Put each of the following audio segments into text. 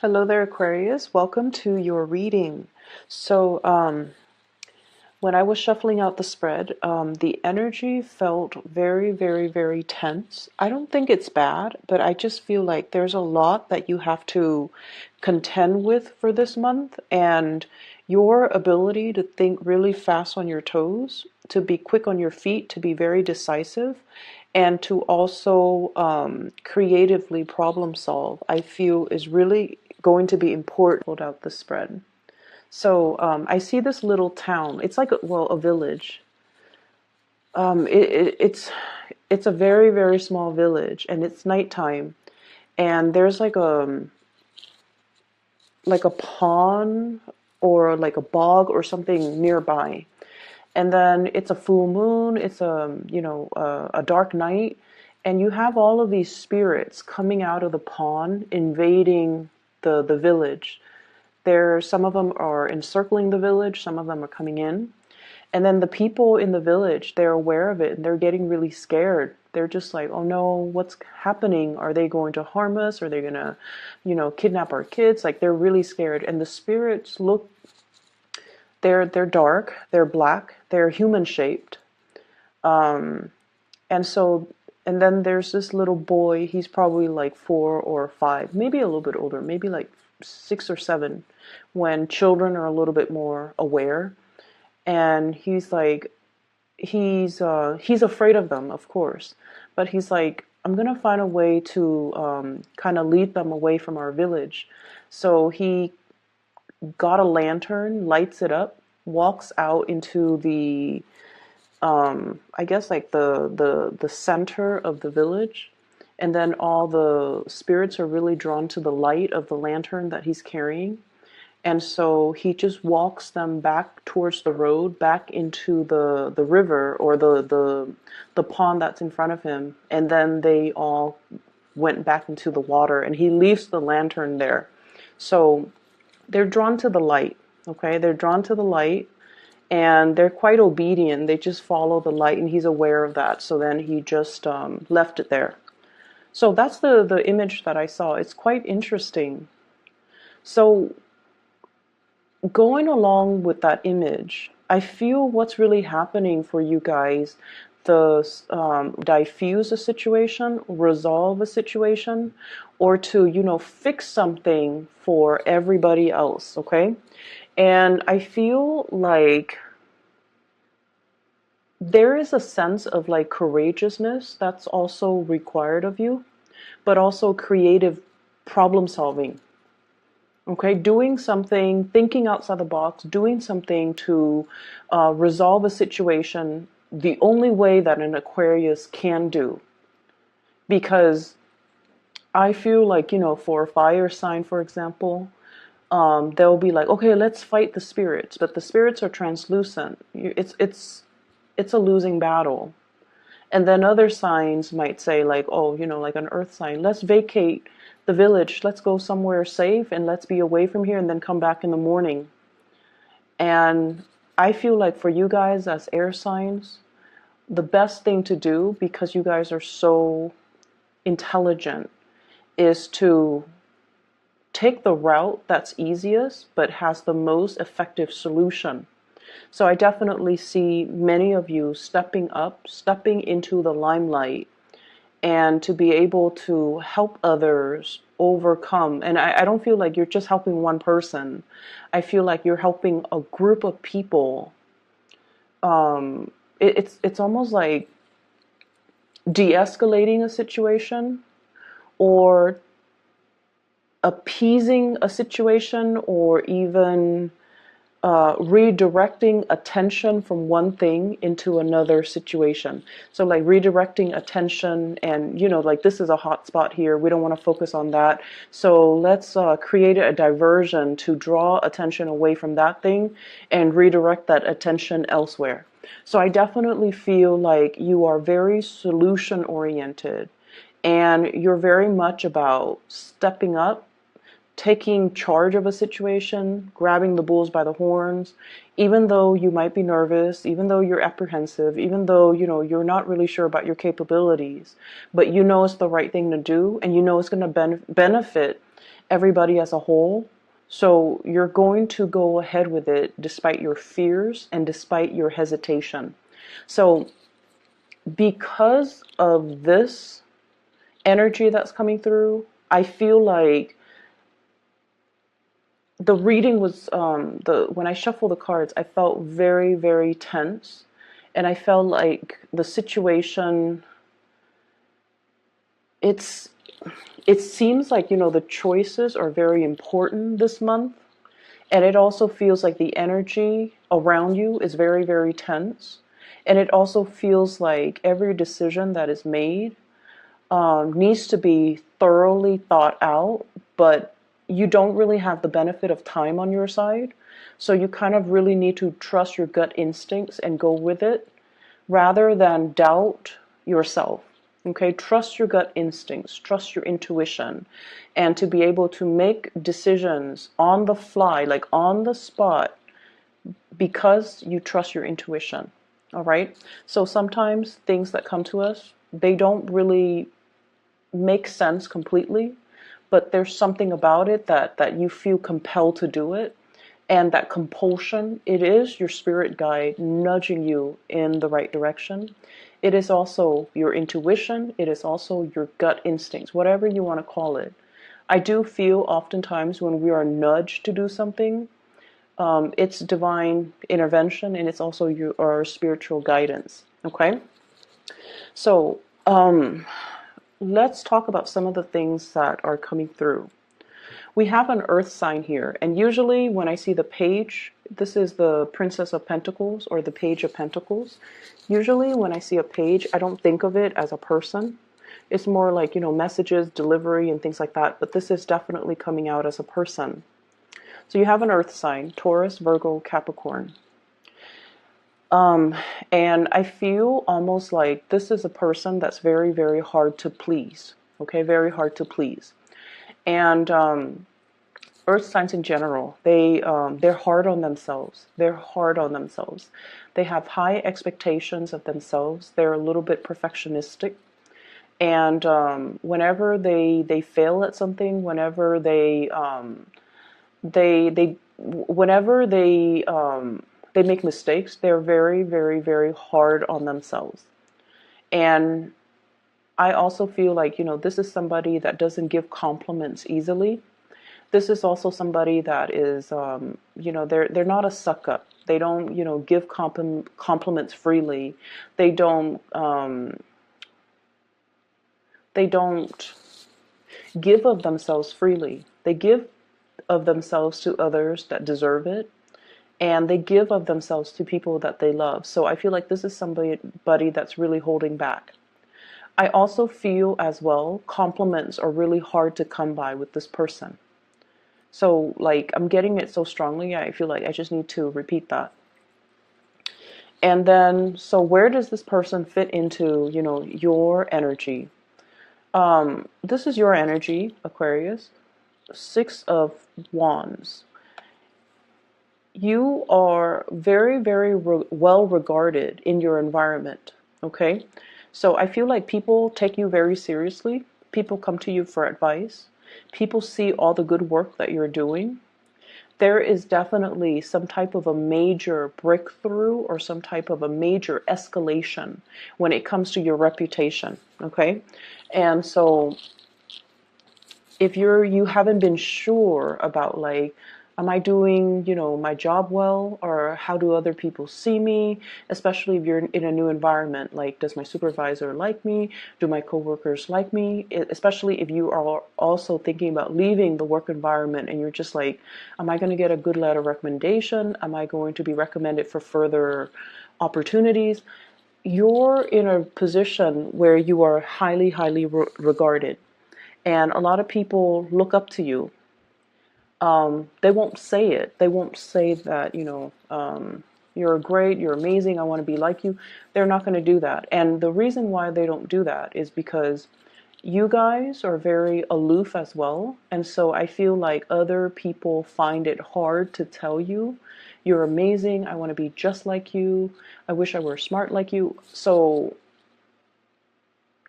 Hello there, Aquarius. Welcome to your reading. So, when I was shuffling out the spread, the energy felt very, very, very tense. I don't think it's bad, but I just feel like there's a lot that you have to contend with for this month, and your ability to think really fast on your toes, to be quick on your feet, to be very decisive, and to also creatively problem solve, I feel is really going to be important. Hold out the spread. So I see this little town. It's like a village. It's a very, very small village, and it's nighttime, and there's like a pond or like a bog or something nearby. And then it's a full moon. It's a dark night, and you have all of these spirits coming out of the pond, invading the village. Some of them are encircling the village, some of them are coming in. And then the people in the village, they're aware of it and they're getting really scared. They're just like, oh no, what's happening? Are they going to harm us? Are they going to, kidnap our kids? Like they're really scared. And the spirits look, they're dark, they're black, they're human shaped. And so, and then there's this little boy, he's probably like 4 or 5, maybe a little bit older, maybe like 6 or 7, when children are a little bit more aware. And he's like, he's afraid of them, of course, but he's like, I'm gonna find a way to kind of lead them away from our village. So he got a lantern, lights it up, walks out into the I guess like the center of the village, and then all the spirits are really drawn to the light of the lantern that he's carrying. And so he just walks them back towards the road, back into the river or the pond that's in front of him. And then they all went back into the water, and he leaves the lantern there. So they're drawn to the light, okay? They're drawn to the light, and they're quite obedient. They just follow the light, and he's aware of that. So then he just left it there. So that's the image that I saw. It's quite interesting. So going along with that image, I feel what's really happening for you guys, the diffuse a situation, resolve a situation, or to, fix something for everybody else, okay? And I feel like there is a sense of like courageousness that's also required of you, but also creative problem solving. Okay, doing something, thinking outside the box, doing something to resolve a situation the only way that an Aquarius can do. Because I feel like, for a fire sign, for example, they'll be like, okay, let's fight the spirits, but the spirits are translucent. It's a losing battle. And then other signs might say like, oh, like an earth sign, let's vacate the village, let's go somewhere safe and let's be away from here and then come back in the morning. And I feel like for you guys as air signs, the best thing to do, because you guys are so intelligent, is to take the route that's easiest but has the most effective solution. So I definitely see many of you stepping up, stepping into the limelight, and to be able to help others overcome. And I don't feel like you're just helping one person. I feel like you're helping a group of people. It's almost like de-escalating a situation, or appeasing a situation, or even redirecting attention from one thing into another situation. So like redirecting attention, and like, this is a hot spot here, we don't want to focus on that, so let's create a diversion to draw attention away from that thing and redirect that attention elsewhere. So I definitely feel like you are very solution oriented, and you're very much about stepping up, taking charge of a situation, grabbing the bulls by the horns, even though you might be nervous, even though you're apprehensive, even though, you're not really sure about your capabilities, but it's the right thing to do, and it's going to benefit everybody as a whole. So you're going to go ahead with it despite your fears and despite your hesitation. So because of this energy that's coming through, I feel like the reading was the when I shuffle the cards, I felt very, very tense, and I felt like the situation. It's it seems like, the choices are very important this month, and it also feels like the energy around you is very, very tense, and it also feels like every decision that is made needs to be thoroughly thought out, but you don't really have the benefit of time on your side. So you kind of really need to trust your gut instincts and go with it rather than doubt yourself. Okay, trust your gut instincts, trust your intuition, and to be able to make decisions on the fly, like on the spot, because you trust your intuition. All right, so sometimes things that come to us, they don't really make sense completely, but there's something about it that you feel compelled to do it. And that compulsion, it is your spirit guide nudging you in the right direction. It is also your intuition. It is also your gut instincts, whatever you want to call it. I do feel oftentimes when we are nudged to do something, it's divine intervention, and it's also our spiritual guidance. Okay? So, let's talk about some of the things that are coming through. We have an earth sign here, and usually when I see the page, this is the Princess of Pentacles or the Page of Pentacles. Usually when I see a page, I don't think of it as a person. It's more like, messages, delivery, and things like that, but this is definitely coming out as a person. So you have an earth sign, Taurus, Virgo, Capricorn. And I feel almost like this is a person that's very, very hard to please. Okay, very hard to please. And earth signs in general, they're hard on themselves. They're hard on themselves. They have high expectations of themselves. They're a little bit perfectionistic. And whenever they fail at something, whenever whenever they make mistakes, they're very, very, very hard on themselves. And I also feel like, this is somebody that doesn't give compliments easily. This is also somebody that is, they're not a suck up. They don't, give compliments freely. They don't give of themselves freely. They give of themselves to others that deserve it, and they give of themselves to people that they love. So I feel like this is somebody that's really holding back. I also feel as well, compliments are really hard to come by with this person. So, like, I'm getting it so strongly, I feel like I just need to repeat that. And then, so where does this person fit into, your energy? This is your energy, Aquarius. Six of Wands. You are very, very well regarded in your environment, okay? So I feel like people take you very seriously. People come to you for advice. People see all the good work that you're doing. There is definitely some type of a major breakthrough or some type of a major escalation when it comes to your reputation, okay? And so if you haven't been sure about, like, am I doing, my job well, or how do other people see me? Especially if you're in a new environment, like, does my supervisor like me? Do my coworkers like me? Especially if you are also thinking about leaving the work environment and you're just like, am I going to get a good letter of recommendation? Am I going to be recommended for further opportunities? You're in a position where you are highly, highly regarded. And a lot of people look up to you. They won't say it. They won't say that, you're great, you're amazing, I want to be like you. They're not going to do that. And the reason why they don't do that is because you guys are very aloof as well. And so I feel like other people find it hard to tell you, you're amazing, I want to be just like you, I wish I were smart like you. So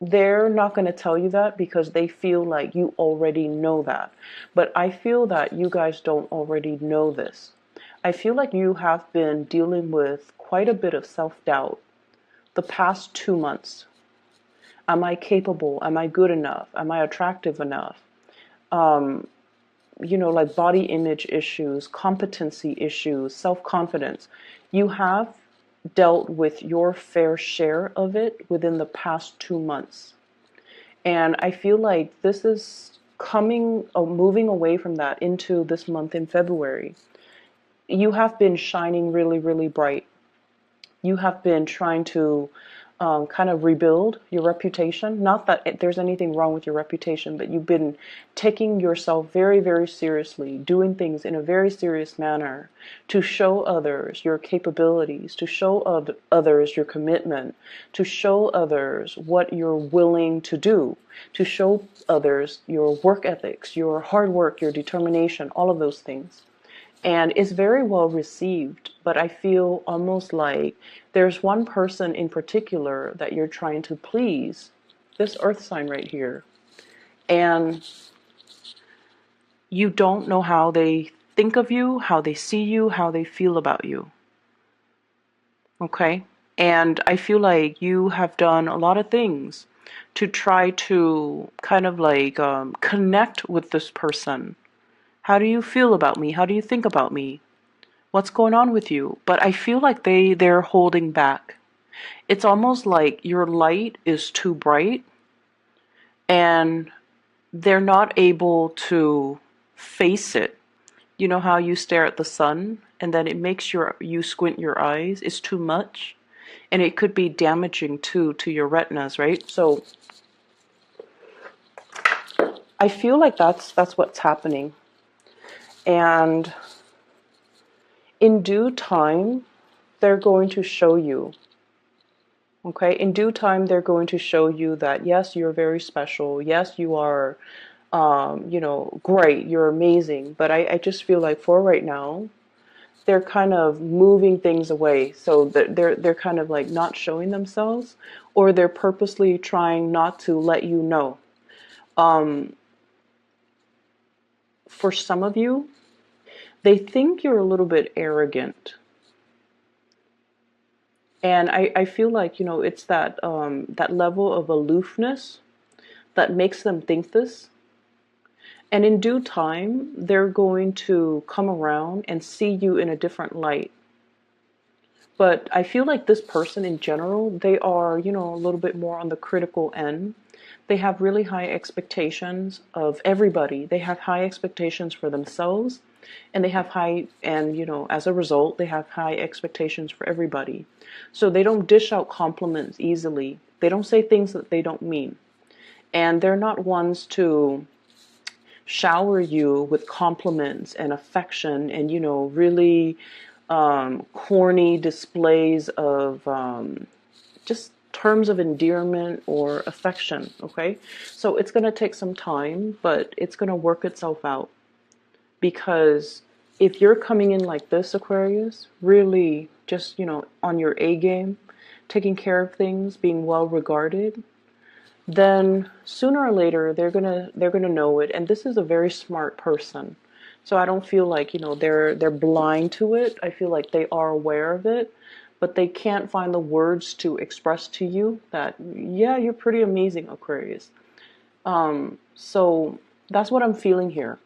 they're not going to tell you that because they feel like you already know that. But I feel that you guys don't already know this. I feel like you have been dealing with quite a bit of self-doubt the past 2 months. Am I capable? Am I good enough? Am I attractive enough? Like body image issues, competency issues, self-confidence. You have dealt with your fair share of it within the past 2 months. And I feel like this is moving away from that into this month in February. You have been shining really, really bright. You have been trying to kind of rebuild your reputation. Not that there's anything wrong with your reputation, but you've been taking yourself very, very seriously, doing things in a very serious manner to show others your capabilities, to show others your commitment, to show others what you're willing to do, to show others your work ethics, your hard work, your determination, all of those things. And it's very well received, but I feel almost like there's one person in particular that you're trying to please, this earth sign right here, and you don't know how they think of you, how they see you, how they feel about you. Okay? And I feel like you have done a lot of things to try to kind of like connect with this person. How do you feel about me? How do you think about me? What's going on with you? But I feel like they're holding back. It's almost like your light is too bright and they're not able to face it. You know how you stare at the sun and then it makes you squint your eyes? It's too much. And it could be damaging too to your retinas, right? So I feel like that's what's happening. And in due time, they're going to show you. Okay, in due time, they're going to show you that, yes, you're very special. Yes, you are, great. You're amazing. But I just feel like for right now, they're kind of moving things away. So that they're kind of like not showing themselves, or they're purposely trying not to let you know. For some of you, they think you're a little bit arrogant. And I feel like, it's that level of aloofness that makes them think this. And in due time, they're going to come around and see you in a different light. But I feel like this person in general, they are, a little bit more on the critical end. They have really high expectations of everybody. They have high expectations for themselves. And they have as a result, they have high expectations for everybody. So they don't dish out compliments easily. They don't say things that they don't mean. And they're not ones to shower you with compliments and affection and, really corny displays of just terms of endearment or affection, okay? So it's going to take some time, but it's going to work itself out. Because if you're coming in like this, Aquarius, really just, on your A game, taking care of things, being well regarded, then sooner or later they're gonna know it. And this is a very smart person. So I don't feel like, they're blind to it. I feel like they are aware of it, but they can't find the words to express to you that, yeah, you're pretty amazing, Aquarius. So that's what I'm feeling here.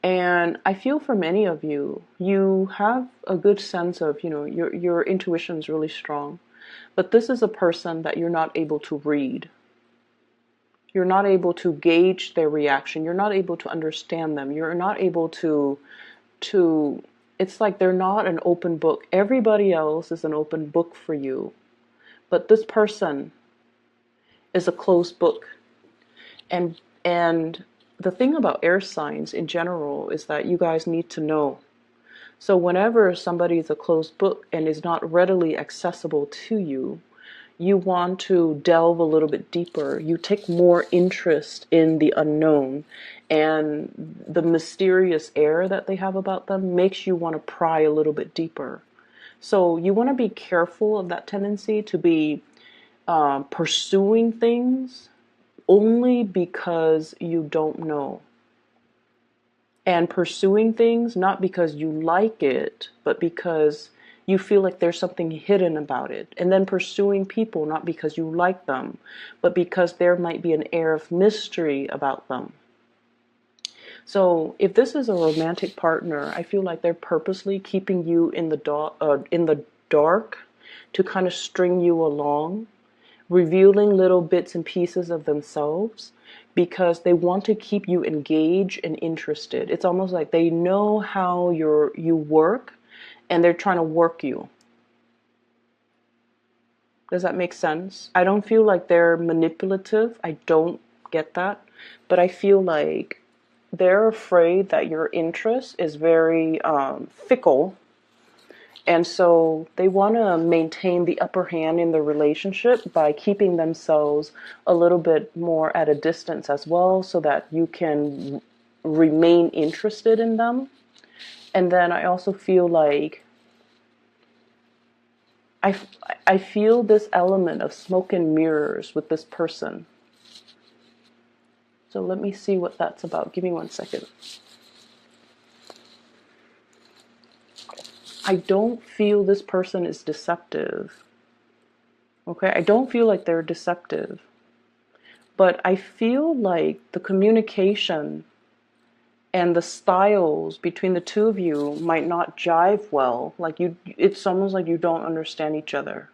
And I feel for many of you, you have a good sense of, your intuition is really strong. But this is a person that you're not able to read. You're not able to gauge their reaction. You're not able to understand them. You're not able to, it's like they're not an open book. Everybody else is an open book for you. But this person is a closed book. And the thing about air signs in general is that you guys need to know. So whenever somebody is a closed book and is not readily accessible to you, you want to delve a little bit deeper. You take more interest in the unknown, and the mysterious air that they have about them makes you want to pry a little bit deeper. So you want to be careful of that tendency to be pursuing things only because you don't know. And pursuing things not because you like it, but because you feel like there's something hidden about it. And then pursuing people not because you like them, but because there might be an air of mystery about them. So if this is a romantic partner, I feel like they're purposely keeping you in the dark to kind of string you along, revealing little bits and pieces of themselves because they want to keep you engaged and interested. It's almost like they know how you work and they're trying to work you. Does that make sense? I don't feel like they're manipulative. I don't get that. But I feel like they're afraid that your interest is very fickle. And so they want to maintain the upper hand in the relationship by keeping themselves a little bit more at a distance as well so that you can remain interested in them. And then I also feel like I feel this element of smoke and mirrors with this person. So let me see what that's about. Give me 1 second. I don't feel this person is deceptive. Okay, I don't feel like they're deceptive. But I feel like the communication and the styles between the two of you might not jive well. Like it's almost like you don't understand each other.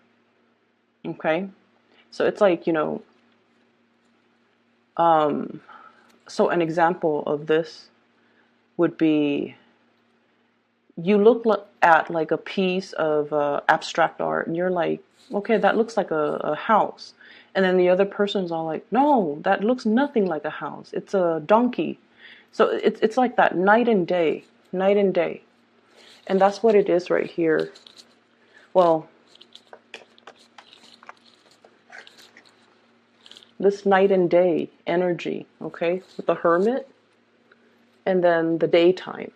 Okay? So it's like, so an example of this would be you look at like a piece of abstract art and you're like, okay, that looks like a house. And then the other person's all like, no, that looks nothing like a house. It's a donkey. So it's like that night and day, night and day. And that's what it is right here. Well, this night and day energy, okay, with the hermit and then the daytime.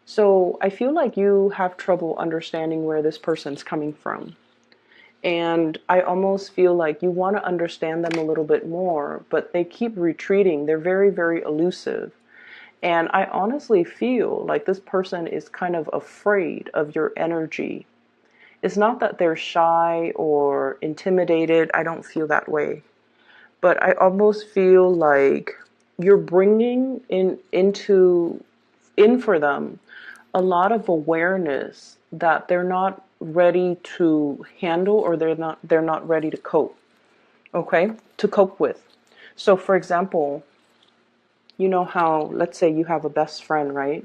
So I feel like you have trouble understanding where this person's coming from. And I almost feel like you want to understand them a little bit more, but they keep retreating. They're very, very elusive. And I honestly feel like this person is kind of afraid of your energy. It's not that they're shy or intimidated. I don't feel that way. But I almost feel like you're bringing in for them a lot of awareness that they're not ready to handle, or they're not ready to cope. Okay? To cope with. So for example, you know how, let's say you have a best friend, right?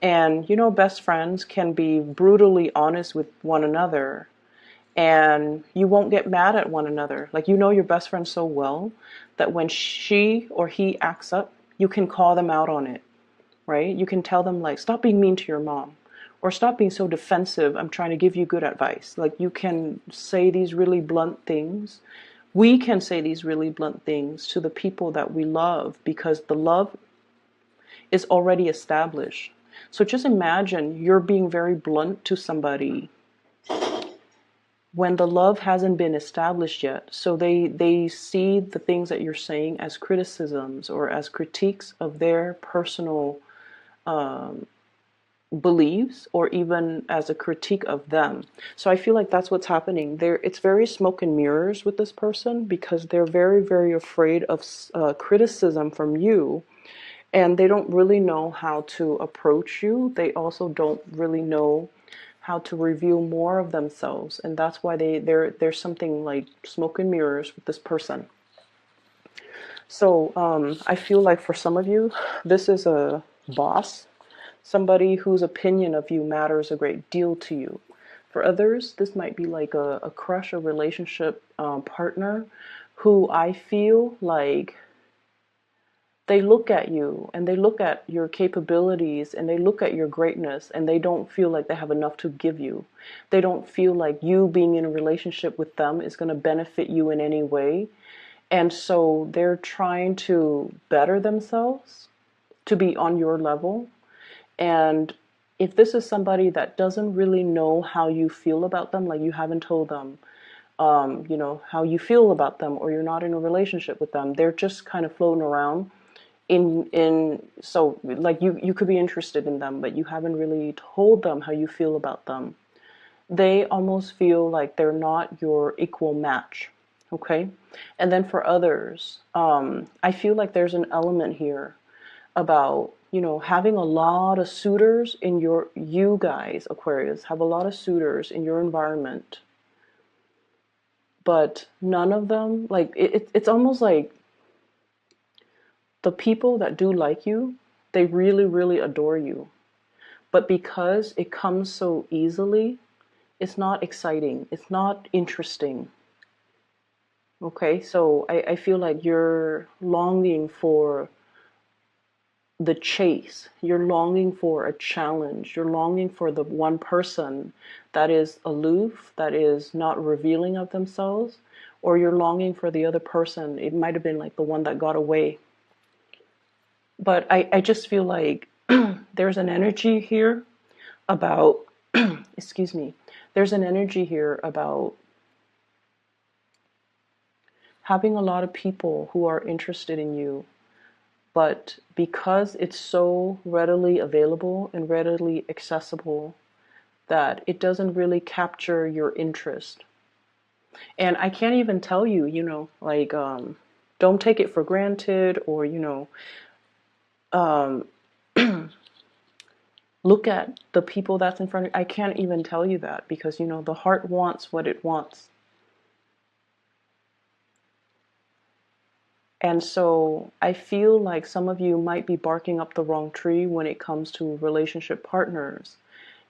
And best friends can be brutally honest with one another, and you won't get mad at one another. Like, your best friend so well that when she or he acts up, you can call them out on it, right? You can tell them, like, stop being mean to your mom, or stop being so defensive. I'm trying to give you good advice. Like, you can say these really blunt things. We can say these really blunt things to the people that we love because the love is already established. So just imagine you're being very blunt to somebody when the love hasn't been established yet. So they see the things that you're saying as criticisms or as critiques of their personal beliefs, or even as a critique of them. So I feel like that's what's happening there. It's very smoke and mirrors with this person because they're very, very afraid of criticism from you, and they don't really know how to approach you. They also don't really know how to reveal more of themselves, and that's why there's something like smoke and mirrors with this person. So I feel like for some of you, this is a boss, somebody whose opinion of you matters a great deal to you. For others, this might be like a crush, a relationship partner who I feel like they look at you and they look at your capabilities and they look at your greatness, and they don't feel like they have enough to give you. They don't feel like you being in a relationship with them is going to benefit you in any way. And so they're trying to better themselves to be on your level. And if this is somebody that doesn't really know how you feel about them, like you haven't told them you know, how you feel about them, or you're not in a relationship with them. They're just kind of floating around so like you could be interested in them, but you haven't really told them how you feel about them. They almost feel like they're not your equal match. Okay. And then for others, I feel like there's an element here about, you know, having a lot of suitors in you guys, Aquarius, have a lot of suitors in your environment, but none of them, like, it's almost like the people that do like you, they really, really adore you. But because it comes so easily, it's not exciting. It's not interesting. Okay, so I feel like you're longing for the chase. You're longing for a challenge. You're longing for the one person that is aloof, that is not revealing of themselves, or you're longing for the other person. It might have been like the one that got away. But I just feel like there's an energy here about, excuse me, there's an energy here about having a lot of people who are interested in you, but because it's so readily available and readily accessible, that it doesn't really capture your interest. And I can't even tell you, you know, like, don't take it for granted, or, you know, um, look at the people that's in front of you. I can't even tell you that, because, you know, the heart wants what it wants. And so I feel like some of you might be barking up the wrong tree when it comes to relationship partners,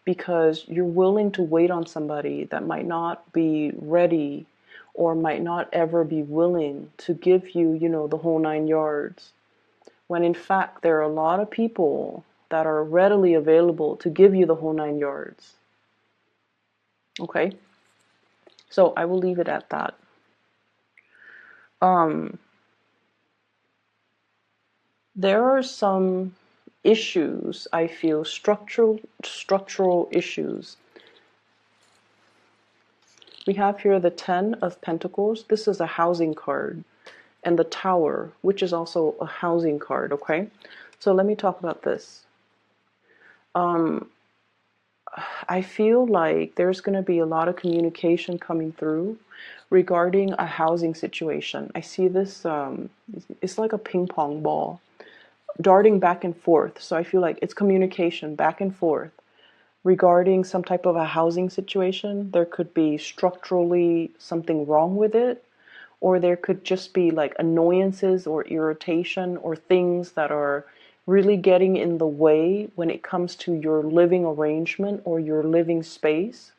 because you're willing to wait on somebody that might not be ready, or might not ever be willing to give you, you know, the whole 9 yards. When in fact, there are a lot of people that are readily available to give you the whole 9 yards. Okay? So I will leave it at that. There are some issues, I feel, structural issues. We have here the 10 of Pentacles. This is a housing card. And the Tower, which is also a housing card, okay? So let me talk about this. I feel like there's going to be a lot of communication coming through regarding a housing situation. I see this, it's like a ping pong ball darting back and forth. So I feel like it's communication back and forth regarding some type of a housing situation. There could be structurally something wrong with it, or there could just be like annoyances or irritation or things that are really getting in the way when it comes to your living arrangement or your living space.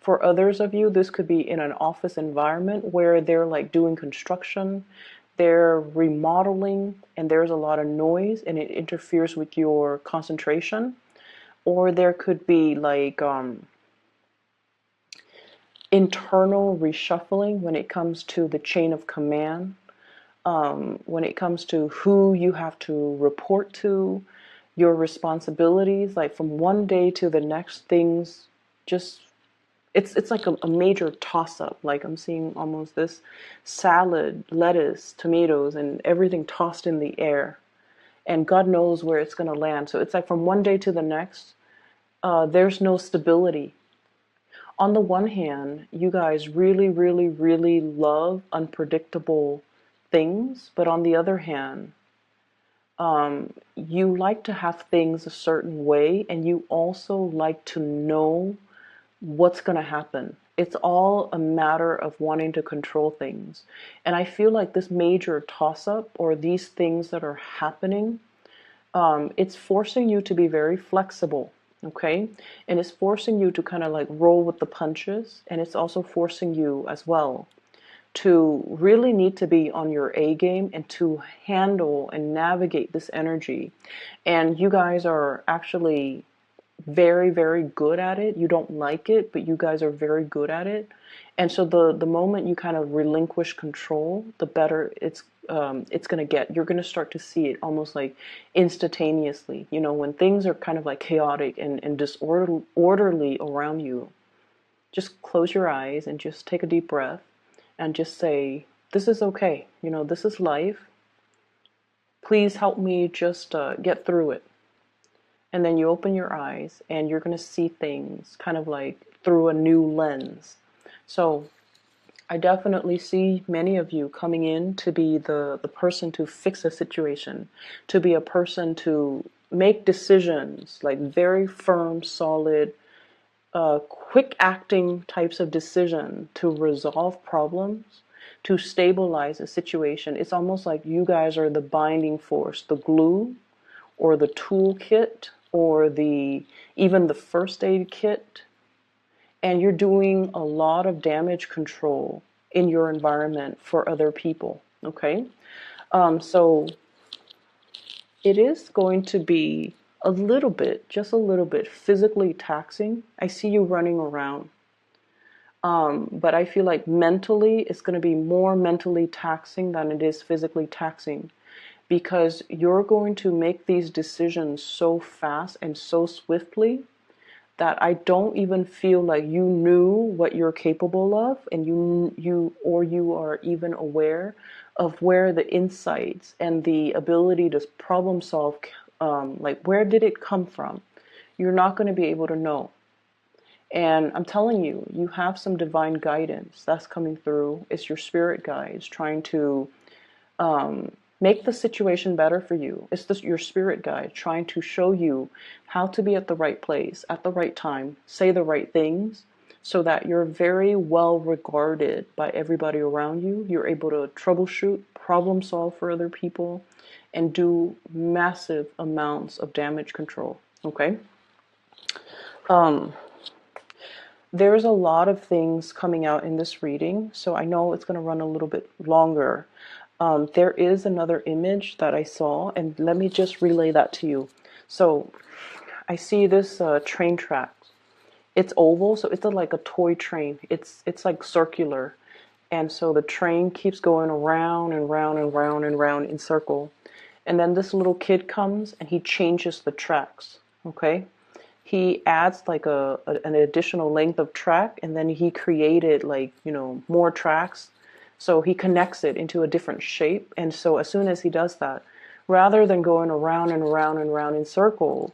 For others of you, this could be in an office environment where they're like doing construction, they're remodeling, and there's a lot of noise and it interferes with your concentration. Or there could be like internal reshuffling when it comes to the chain of command, when it comes to who you have to report to, your responsibilities, like from one day to the next, things just, it's like a major toss-up. Like I'm seeing almost this salad, lettuce, tomatoes, and everything tossed in the air. And God knows where it's going to land. So it's like from one day to the next, there's no stability. On the one hand, you guys really, really, really love unpredictable things. But on the other hand, you like to have things a certain way, and you also like to know what's going to happen. It's all a matter of wanting to control things. And I feel like this major toss-up, or these things that are happening, it's forcing you to be very flexible, okay? And it's forcing you to kind of like roll with the punches. And it's also forcing you as well to really need to be on your A game and to handle and navigate this energy. And you guys are actually very, very good at it. You don't like it, but you guys are very good at it. And so the moment you kind of relinquish control, the better it's going to get. You're going to start to see it almost like instantaneously. You know, when things are kind of like chaotic and disorderly around you, just close your eyes and just take a deep breath and just say, this is okay. You know, this is life. Please help me just get through it. And then you open your eyes and you're going to see things kind of like through a new lens. So I definitely see many of you coming in to be the person to fix a situation, to be a person to make decisions, like very firm, solid, quick acting types of decision to resolve problems, to stabilize a situation. It's almost like you guys are the binding force, the glue, or the toolkit, or even the first aid kit, and you're doing a lot of damage control in your environment for other people. Okay, so it is going to be a little bit, just a little bit, physically taxing. I see you running around. But I feel like mentally, it's going to be more mentally taxing than it is physically taxing, because you're going to make these decisions so fast and so swiftly that I don't even feel like you knew what you're capable of, and you are even aware of where the insights and the ability to problem solve, like where did it come from? You're not going to be able to know. And I'm telling you, you have some divine guidance that's coming through. It's your spirit guides trying to make the situation better for you. It's your spirit guide trying to show you how to be at the right place, at the right time, say the right things, so that you're very well regarded by everybody around you. You're able to troubleshoot, problem solve for other people, and do massive amounts of damage control. Okay? There's a lot of things coming out in this reading, so I know it's going to run a little bit longer. There is another image that I saw, and let me just relay that to you. So I see this train track. It's oval, so it's like a toy train. It's like circular, and so the train keeps going around and round and round and round in circle. And then this little kid comes and he changes the tracks. Okay, he adds like an additional length of track, and then he created like, you know, more tracks. So he connects it into a different shape. And so as soon as he does that, rather than going around and around and around in circle,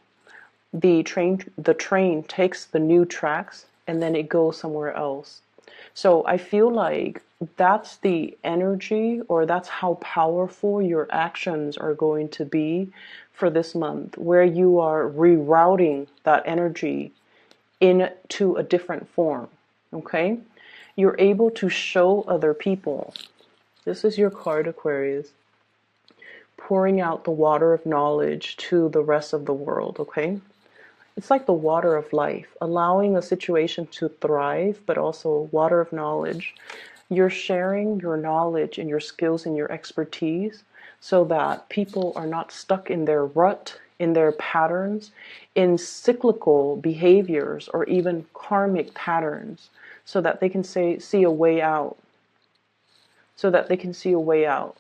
the train takes the new tracks and then it goes somewhere else. So I feel like that's the energy, or that's how powerful your actions are going to be for this month, where you are rerouting that energy into a different form. Okay? You're able to show other people. This is your card, Aquarius. Pouring out the water of knowledge to the rest of the world, okay? It's like the water of life, allowing a situation to thrive, but also water of knowledge. You're sharing your knowledge and your skills and your expertise so that people are not stuck in their rut, in their patterns, in cyclical behaviors, or even karmic patterns, so that they can see a way out. So that they can see a way out.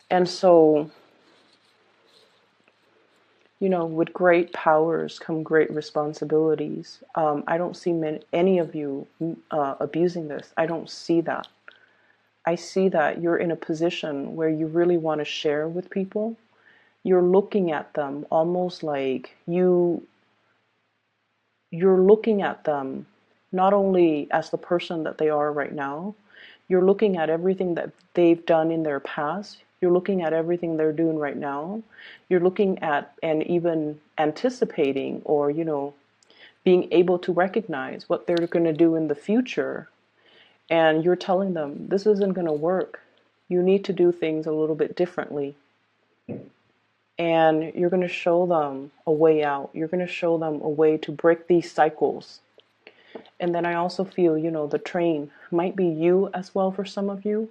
And so, you know, with great powers come great responsibilities. I don't see any of you abusing this. I don't see that. I see that you're in a position where you really want to share with people. You're looking at them almost like you're looking at them not only as the person that they are right now, you're looking at everything that they've done in their past. You're looking at everything they're doing right now. You're looking at and even anticipating, or, you know, being able to recognize what they're going to do in the future. And you're telling them, this isn't going to work. You need to do things a little bit differently. And you're going to show them a way out. You're going to show them a way to break these cycles. And then I also feel, you know, the train might be you as well for some of you,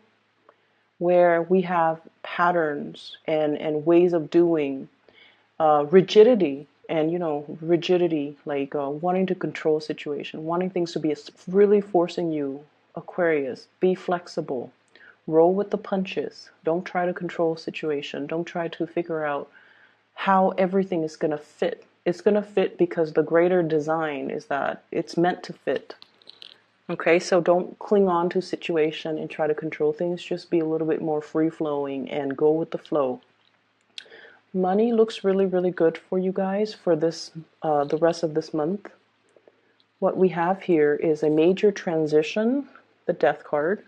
where we have patterns and ways of doing, rigidity, and, you know, rigidity, like wanting to control a situation, wanting things to be really forcing you, Aquarius, be flexible, roll with the punches. Don't try to control a situation. Don't try to figure out how everything is going to fit. It's going to fit because the greater design is that it's meant to fit. Okay, so don't cling on to situation and try to control things. Just be a little bit more free flowing and go with the flow. Money looks really, really good for you guys for this, the rest of this month. What we have here is a major transition, the Death card,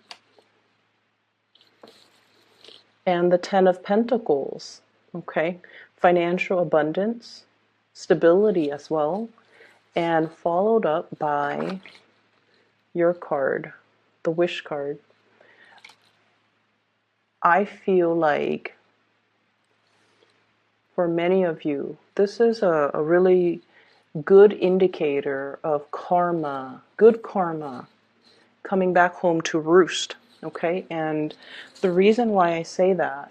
and the Ten of Pentacles. Okay, financial abundance, stability as well, and followed up by your card, the Wish card. I feel like for many of you, this is a really good indicator of karma, good karma, coming back home to roost. Okay, and the reason why I say that,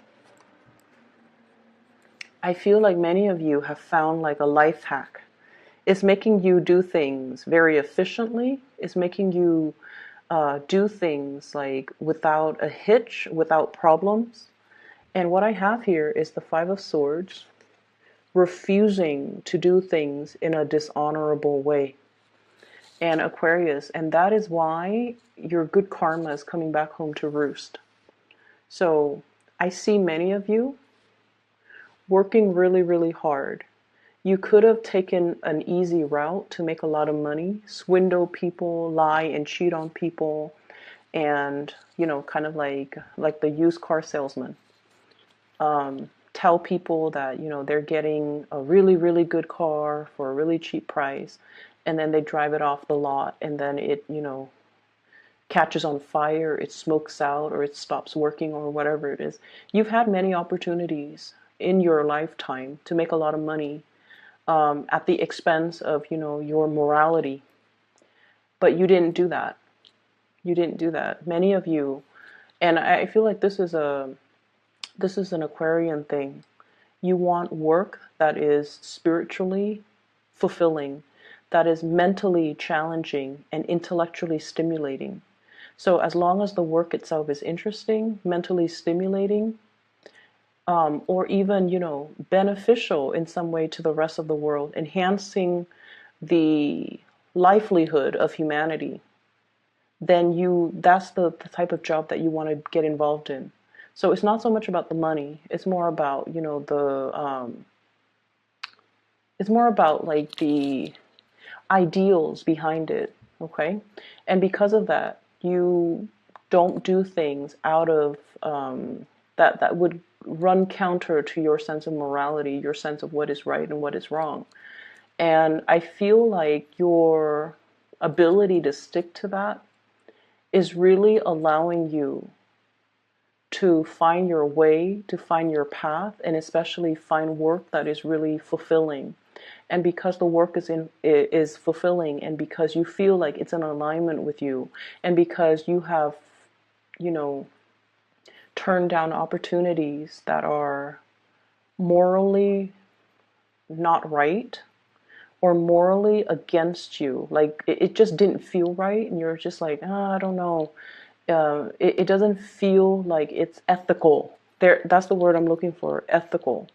I feel like many of you have found like a life hack. It's making you do things very efficiently. It's making you do things like without a hitch, without problems. And what I have here is the Five of Swords, refusing to do things in a dishonorable way. And Aquarius, and that is why your good karma is coming back home to roost. So I see many of you working really, really hard. You could have taken an easy route to make a lot of money, swindle people, lie and cheat on people, and, you know, kind of like the used car salesman. Tell people that, you know, they're getting a really, really good car for a really cheap price, and then they drive it off the lot, and then it, you know, catches on fire, it smokes out, or it stops working, or whatever it is. You've had many opportunities in your lifetime to make a lot of money at the expense of, you know, your morality. But you didn't do that. You didn't do that. Many of you, and I feel like this is an Aquarian thing. You want work that is spiritually fulfilling, that is mentally challenging and intellectually stimulating. So as long as the work itself is interesting, mentally stimulating, or even, you know, beneficial in some way to the rest of the world, enhancing the livelihood of humanity, then that's the type of job that you want to get involved in. So it's not so much about the money. It's more about, you know, it's more about like the ideals behind it. Okay. And because of that, you don't do things out of, that would run counter to your sense of morality, your sense of what is right and what is wrong. And I feel like your ability to stick to that is really allowing you to find your way, to find your path, and especially find work that is really fulfilling. And because the work is fulfilling, and because you feel like it's in alignment with you, and because you have, you know, turned down opportunities that are morally not right, or morally against you, like it just didn't feel right, and you're just like, I don't know, it doesn't feel like it's ethical. That's the word I'm looking for, ethical.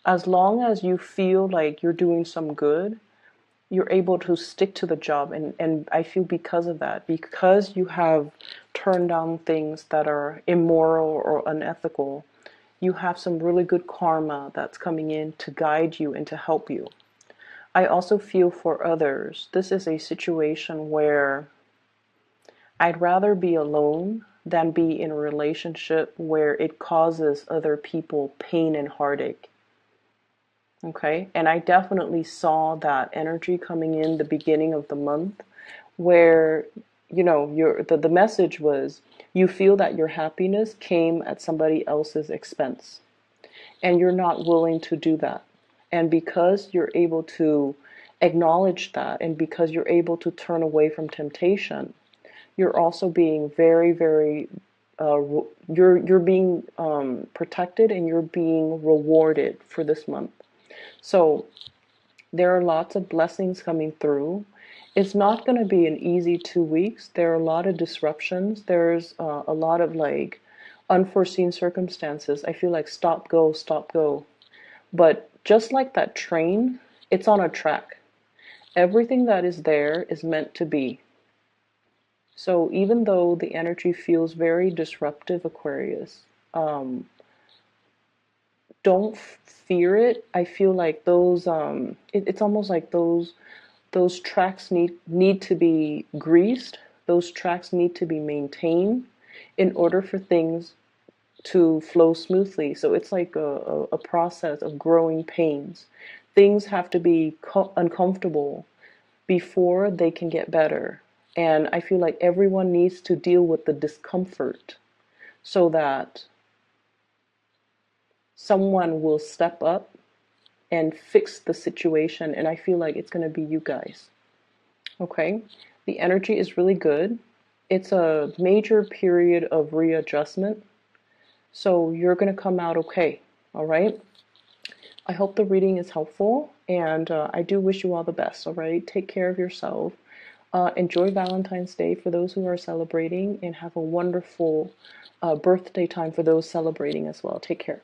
As long as you feel like you're doing some good, you're able to stick to the job. And I feel because of that, because you have turned down things that are immoral or unethical, you have some really good karma that's coming in to guide you and to help you. I also feel for others, this is a situation where I'd rather be alone than be in a relationship where it causes other people pain and heartache. Okay, and I definitely saw that energy coming in the beginning of the month, where, you know, the message was, you feel that your happiness came at somebody else's expense, and you're not willing to do that. And because you're able to acknowledge that, and because you're able to turn away from temptation, you're also being very, very, you're being protected, and you're being rewarded for this month. So there are lots of blessings coming through. It's not going to be an easy 2 weeks. There are a lot of disruptions. There's a lot of like unforeseen circumstances. I feel like stop, go, stop, go. But just like that train, it's on a track. Everything that is there is meant to be. So even though the energy feels very disruptive, Aquarius, don't fear it. I feel like those it's almost like those tracks need to be greased. Those tracks need to be maintained in order for things to flow smoothly. So it's like a process of growing pains. Things have to be uncomfortable before they can get better. And I feel like everyone needs to deal with the discomfort so that someone will step up and fix the situation. And I feel like it's going to be you guys. Okay? The energy is really good. It's a major period of readjustment. So you're going to come out okay. All right? I hope the reading is helpful, and I do wish you all the best. All right? Take care of yourself. Enjoy Valentine's Day for those who are celebrating, and have a wonderful birthday time for those celebrating as well. Take care.